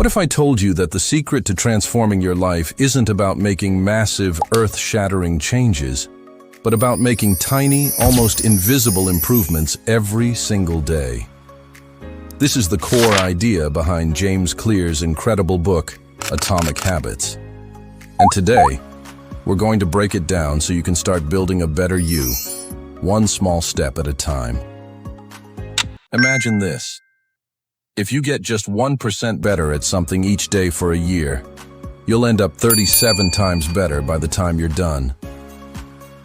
What if I told you that the secret to transforming your life isn't about making massive, earth-shattering changes, but about making tiny, almost invisible improvements every single day? This is the core idea behind James Clear's incredible book, Atomic Habits. And today, we're going to break it down so you can start building a better you, one small step at a time. Imagine this. If you get just 1% better at something each day for a year, you'll end up 37 times better by the time you're done.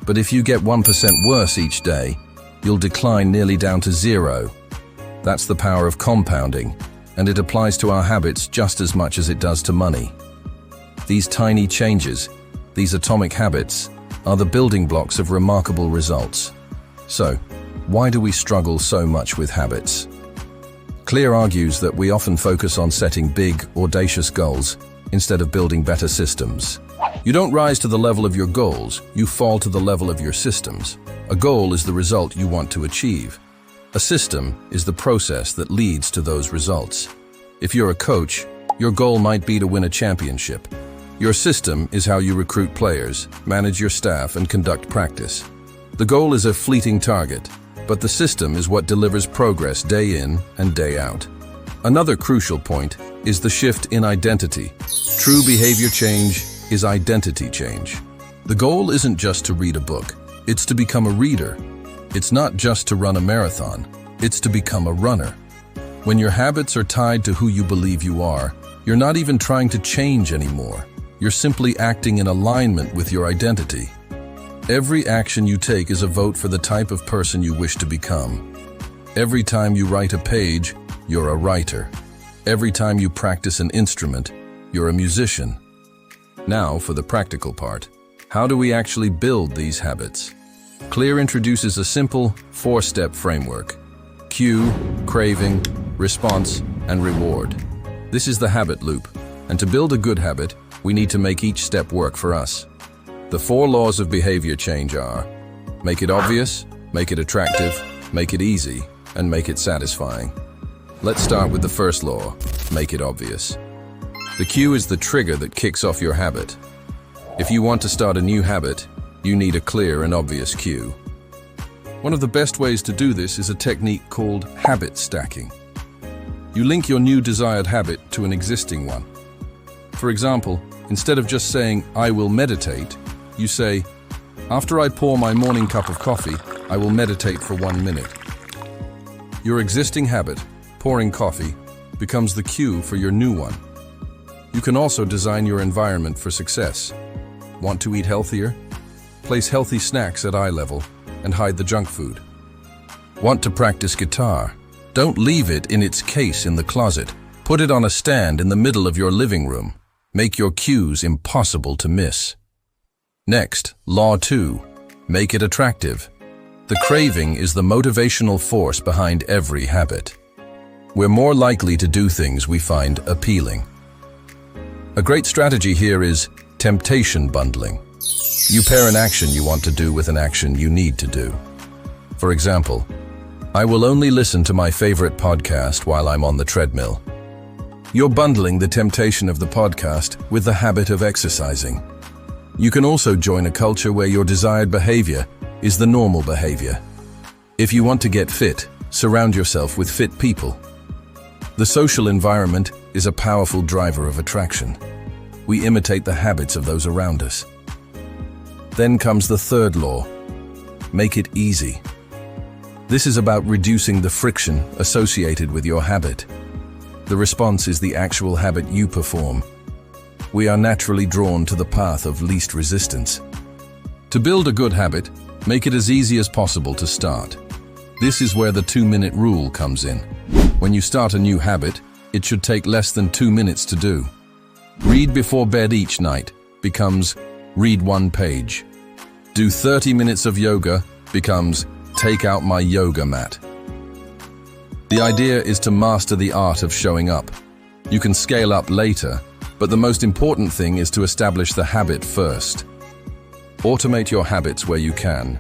But if you get 1% worse each day, you'll decline nearly down to zero. That's the power of compounding, and it applies to our habits just as much as it does to money. These tiny changes, these atomic habits, are the building blocks of remarkable results. So, why do we struggle so much with habits? Clear argues that we often focus on setting big, audacious goals instead of building better systems. You don't rise to the level of your goals, you fall to the level of your systems. A goal is the result you want to achieve. A system is the process that leads to those results. If you're a coach, your goal might be to win a championship. Your system is how you recruit players, manage your staff, and conduct practice. The goal is a fleeting target, but the system is what delivers progress day in and day out. Another crucial point is the shift in identity. True behavior change is identity change. The goal isn't just to read a book, it's to become a reader. It's not just to run a marathon, it's to become a runner. When your habits are tied to who you believe you are, you're not even trying to change anymore. You're simply acting in alignment with your identity. Every action you take is a vote for the type of person you wish to become. Every time you write a page, you're a writer. Every time you practice an instrument, you're a musician. Now for the practical part. How do we actually build these habits? Clear introduces a simple 4-step framework. Cue, craving, response, and reward. This is the habit loop, and to build a good habit, we need to make each step work for us. The 4 laws of behavior change are: make it obvious, make it attractive, make it easy, and make it satisfying. Let's start with the first law, make it obvious. The cue is the trigger that kicks off your habit. If you want to start a new habit, you need a clear and obvious cue. One of the best ways to do this is a technique called habit stacking. You link your new desired habit to an existing one. For example, instead of just saying, "I will meditate," you say, "After I pour my morning cup of coffee, I will meditate for 1 minute." Your existing habit, pouring coffee, becomes the cue for your new one. You can also design your environment for success. Want to eat healthier? Place healthy snacks at eye level and hide the junk food. Want to practice guitar? Don't leave it in its case in the closet. Put it on a stand in the middle of your living room. Make your cues impossible to miss. Next, Law 2. Make it attractive. The craving is the motivational force behind every habit. We're more likely to do things we find appealing. A great strategy here is temptation bundling. You pair an action you want to do with an action you need to do. For example, I will only listen to my favorite podcast while I'm on the treadmill. You're bundling the temptation of the podcast with the habit of exercising. You can also join a culture where your desired behavior is the normal behavior. If you want to get fit, surround yourself with fit people. The social environment is a powerful driver of attraction. We imitate the habits of those around us. Then comes the third law. Make it easy. This is about reducing the friction associated with your habit. The response is the actual habit you perform. We are naturally drawn to the path of least resistance. To build a good habit, make it as easy as possible to start. This is where the 2-minute rule comes in. When you start a new habit, it should take less than 2 minutes to do. Read before bed each night becomes read 1 page. Do 30 minutes of yoga becomes take out my yoga mat. The idea is to master the art of showing up. You can scale up later, but the most important thing is to establish the habit first. Automate your habits where you can.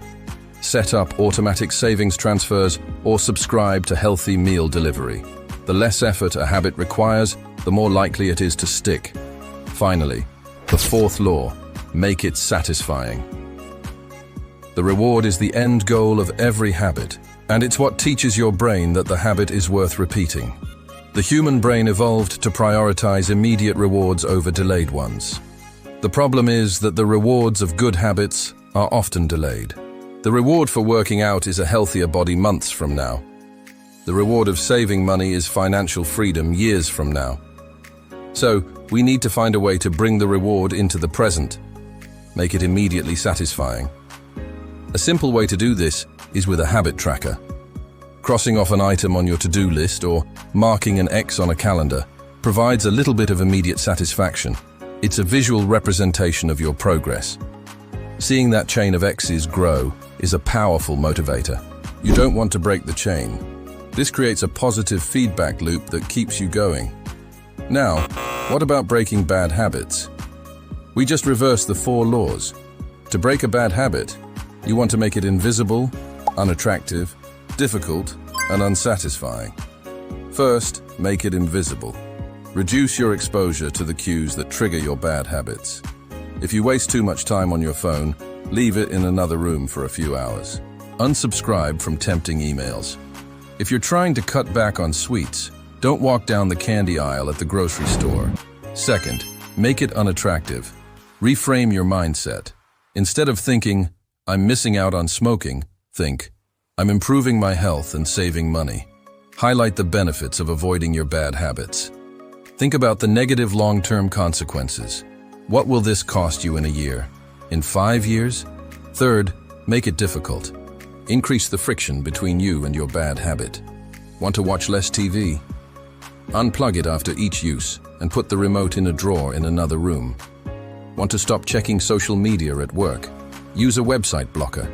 Set up automatic savings transfers or subscribe to healthy meal delivery. The less effort a habit requires, the more likely it is to stick. Finally, the fourth law, make it satisfying. The reward is the end goal of every habit, and it's what teaches your brain that the habit is worth repeating. The human brain evolved to prioritize immediate rewards over delayed ones. The problem is that the rewards of good habits are often delayed. The reward for working out is a healthier body months from now. The reward of saving money is financial freedom years from now. So, we need to find a way to bring the reward into the present. Make it immediately satisfying. A simple way to do this is with a habit tracker. Crossing off an item on your to-do list or marking an X on a calendar provides a little bit of immediate satisfaction. It's a visual representation of your progress. Seeing that chain of X's grow is a powerful motivator. You don't want to break the chain. This creates a positive feedback loop that keeps you going. Now, what about breaking bad habits? We just reversed the 4 laws. To break a bad habit, you want to make it invisible, unattractive, difficult, and unsatisfying. First, make it invisible. Reduce your exposure to the cues that trigger your bad habits. If you waste too much time on your phone, leave it in another room for a few hours. Unsubscribe from tempting emails. If you're trying to cut back on sweets, don't walk down the candy aisle at the grocery store. Second, make it unattractive. Reframe your mindset. Instead of thinking, I'm missing out on smoking, think, I'm improving my health and saving money. Highlight the benefits of avoiding your bad habits. Think about the negative long-term consequences. What will this cost you in a year? In 5 years? Third, make it difficult. Increase the friction between you and your bad habit. Want to watch less TV? Unplug it after each use and put the remote in a drawer in another room. Want to stop checking social media at work? Use a website blocker.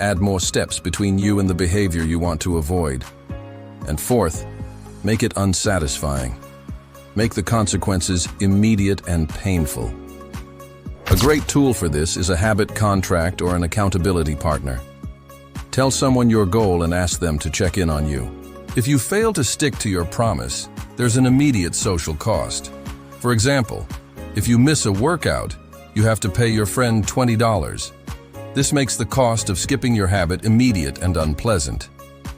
Add more steps between you and the behavior you want to avoid. And fourth, make it unsatisfying. Make the consequences immediate and painful. A great tool for this is a habit contract or an accountability partner. Tell someone your goal and ask them to check in on you. If you fail to stick to your promise, there's an immediate social cost. For example, if you miss a workout, you have to pay your friend $20. This makes the cost of skipping your habit immediate and unpleasant.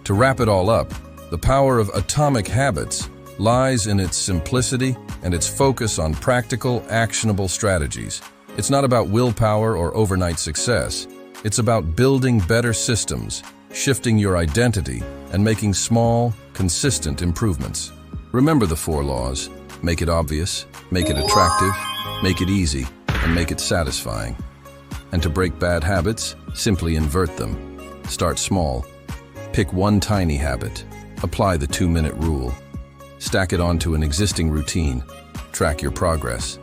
To wrap it all up, the power of atomic habits lies in its simplicity and its focus on practical, actionable strategies. It's not about willpower or overnight success. It's about building better systems, shifting your identity, and making small, consistent improvements. Remember the 4 laws. Make it obvious, make it attractive, make it easy, and make it satisfying. And to break bad habits, simply invert them. Start small. Pick one tiny habit. Apply the 2-minute rule. Stack it onto an existing routine. Track your progress.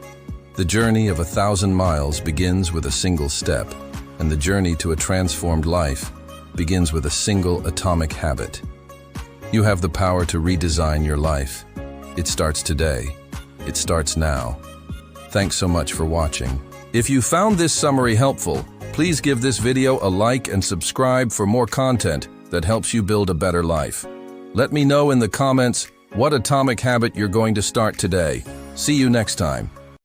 The journey of 1,000 miles begins with a single step, and the journey to a transformed life begins with a single atomic habit. You have the power to redesign your life. It starts today. It starts now. Thanks so much for watching. If you found this summary helpful, please give this video a like and subscribe for more content that helps you build a better life. Let me know in the comments what atomic habit you're going to start today. See you next time.